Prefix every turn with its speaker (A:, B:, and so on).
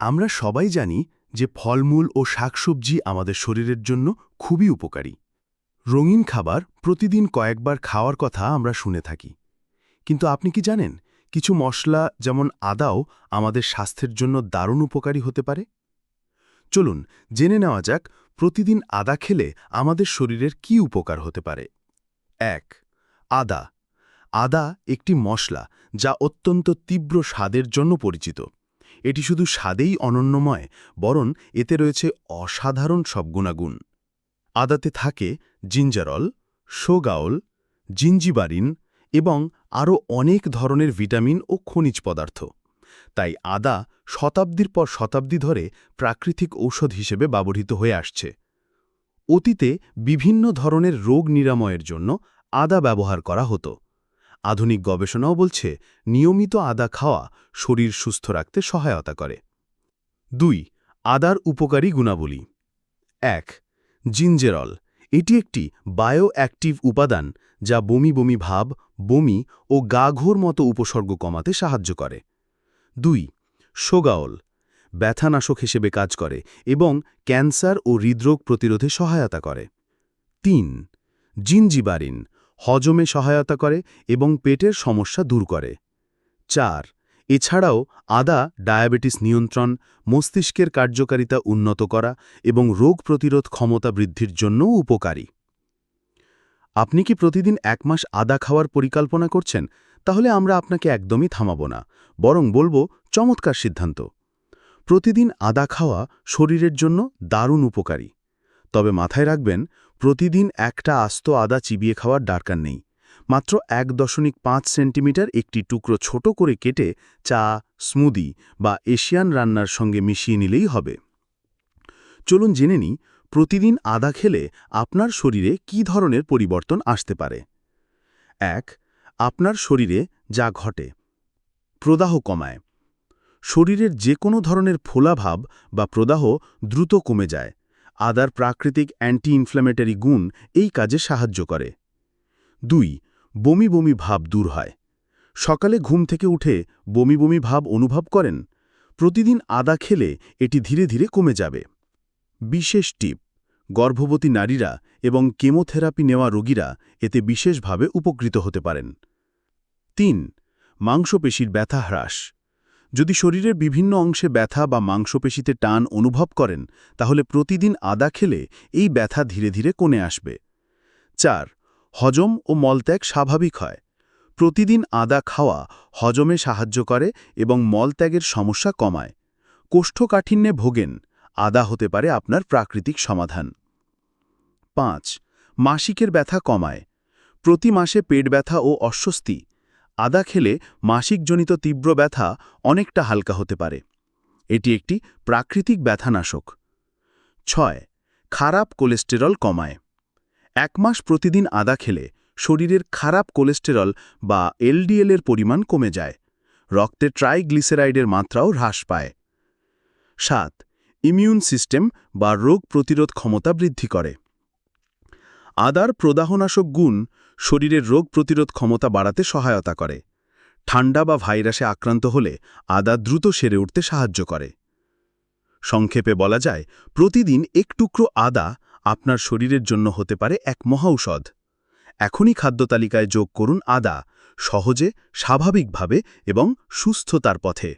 A: আমরা সবাই জানি যে ফলমূল ও শাকসবজি আমাদের শরীরের জন্য খুবই উপকারী। রঙিন খাবার প্রতিদিন কয়েকবার খাওয়ার কথা আমরা শুনে থাকি। কিন্তু আপনি কি জানেন, কিছু মশলা যেমন আদাও আমাদের স্বাস্থ্যের জন্য দারুণ উপকারী হতে পারে? চলুন জেনে নেওয়া যাক প্রতিদিন আদা খেলে আমাদের শরীরের কি উপকার হতে পারে। ১. আদা। আদা একটি মশলা যা অত্যন্ত তীব্র স্বাদের জন্য পরিচিত। এটি শুধু স্বাদেই অনন্যময়, বরং এতে রয়েছে অসাধারণ সব গুণাগুণ। আদাতে থাকে জিঞ্জারল, সোগাওল, জিঞ্জিবারিন এবং আরও অনেক ধরনের ভিটামিন ও খনিজ পদার্থ। তাই আদা শতাব্দীর পর শতাব্দী ধরে প্রাকৃতিক ঔষধ হিসেবে ব্যবহৃত হয়ে আসছে। অতীতে বিভিন্ন ধরনের রোগ নিরাময়ের জন্য আদা ব্যবহার করা হতো। আধুনিক গবেষণাও বলছে নিয়মিত আদা খাওয়া শরীর সুস্থ রাখতে সহায়তা করে। ২. আদার উপকারী গুণাবলী। ১. জিঞ্জেরল। এটি একটি বায়োঅ্যাক্টিভ উপাদান যা বমি বমি ভাব, বমি ও গা ঘোর মতো উপসর্গ কমাতে সাহায্য করে। ২. সোগাওল। ব্যথানাশক হিসেবে কাজ করে এবং ক্যান্সার ও হৃদরোগ প্রতিরোধে সহায়তা করে। ৩. জিঞ্জিবারিন। হজমে সহায়তা করে এবং পেটের সমস্যা দূর করে। ৪. এছাড়াও আদা ডায়াবেটিস নিয়ন্ত্রণ, মস্তিষ্কের কার্যকারিতা উন্নত করা এবং রোগ প্রতিরোধ ক্ষমতা বৃদ্ধির জন্যও উপকারী। আপনি কি প্রতিদিন ১ মাস আদা খাওয়ার পরিকল্পনা করছেন? তাহলে আমরা আপনাকে একদমই থামাব না, বরং বলবো চমৎকার সিদ্ধান্ত। প্রতিদিন আদা খাওয়া শরীরের জন্য দারুণ উপকারী। তবে মাথায় রাখবেন, প্রতিদিন একটা আস্ত আদা চিবিয়ে খাওয়ার দরকার নেই। মাত্র ১.৫ সেন্টিমিটার একটি টুকরো ছোট করে কেটে চা, স্মুদি বা এশিয়ান রান্নার সঙ্গে মিশিয়ে নিলেই হবে। চলুন জেনে নিই প্রতিদিন আদা খেলে আপনার শরীরে কী ধরনের পরিবর্তন আসতে পারে। ১. আপনার শরীরে যা ঘটে। প্রদাহ কমায়। শরীরের যে কোনো ধরনের ফোলাভাব বা প্রদাহ দ্রুত কমে যায়। আদার প্রাকৃতিক অ্যান্টি ইনফ্ল্যামেটরি গুণ এই কাজে সাহায্য করে। ২. বমি বমি ভাব দূর হয়। সকালে ঘুম থেকে উঠে বমি বমি ভাব অনুভব করেন? প্রতিদিন আদা খেলে এটি ধীরে ধীরে কমে যাবে। বিশেষ টিপ: গর্ভবতী নারীরা এবং কেমোথেরাপি নেওয়া রোগীরা এতে বিশেষভাবে উপকৃত হতে পারেন। ৩. মাংসপেশির ব্যথা হ্রাস। যদি শরীরের বিভিন্ন অংশে ব্যথা বা মাংসপেশিতে টান অনুভব করেন, তাহলে প্রতিদিন আদা খেলে এই ব্যথা ধীরে ধীরে কমে আসবে। ৪. হজম ও মলত্যাগ স্বাভাবিক হয়। প্রতিদিন আদা খাওয়া হজমে সাহায্য করে এবং মলত্যাগের সমস্যা কমায়। কোষ্ঠকাঠিন্যে ভোগেন? আদা হতে পারে আপনার প্রাকৃতিক সমাধান। ৫. মাসিকের ব্যথা কমায়। প্রতি মাসে পেট ব্যথা ও অস্বস্তি? আদা খেলে মাসিকজনিত তীব্র ব্যথা অনেকটা হালকা হতে পারে। এটি একটি প্রাকৃতিক ব্যথানাশক। ৬. খারাপ কোলেস্টেরল কমায়। ১ মাস প্রতিদিন আদা খেলে শরীরের খারাপ কোলেস্টেরল বা এলডিএল এর পরিমাণ কমে যায়। রক্তে ট্রাইগ্লিসারাইডের মাত্রাও হ্রাস পায়। ৭. ইমিউন সিস্টেম বা রোগ প্রতিরোধ ক্ষমতা বৃদ্ধি করে। আদার প্রদাহনাশক গুণ শরীরের রোগ প্রতিরোধ ক্ষমতা বাড়াতে সহায়তা করে। ঠান্ডা বা ভাইরাসে আক্রান্ত হলে আদা দ্রুত সেরে উঠতে সাহায্য করে। সংক্ষেপে বলা যায়, প্রতিদিন এক টুকরো আদা আপনার শরীরের জন্য হতে পারে এক মহাঔষধ। এখনই খাদ্য তালিকায় যোগ করুন আদা, সহজে, স্বাভাবিকভাবে এবং সুস্থতার পথে।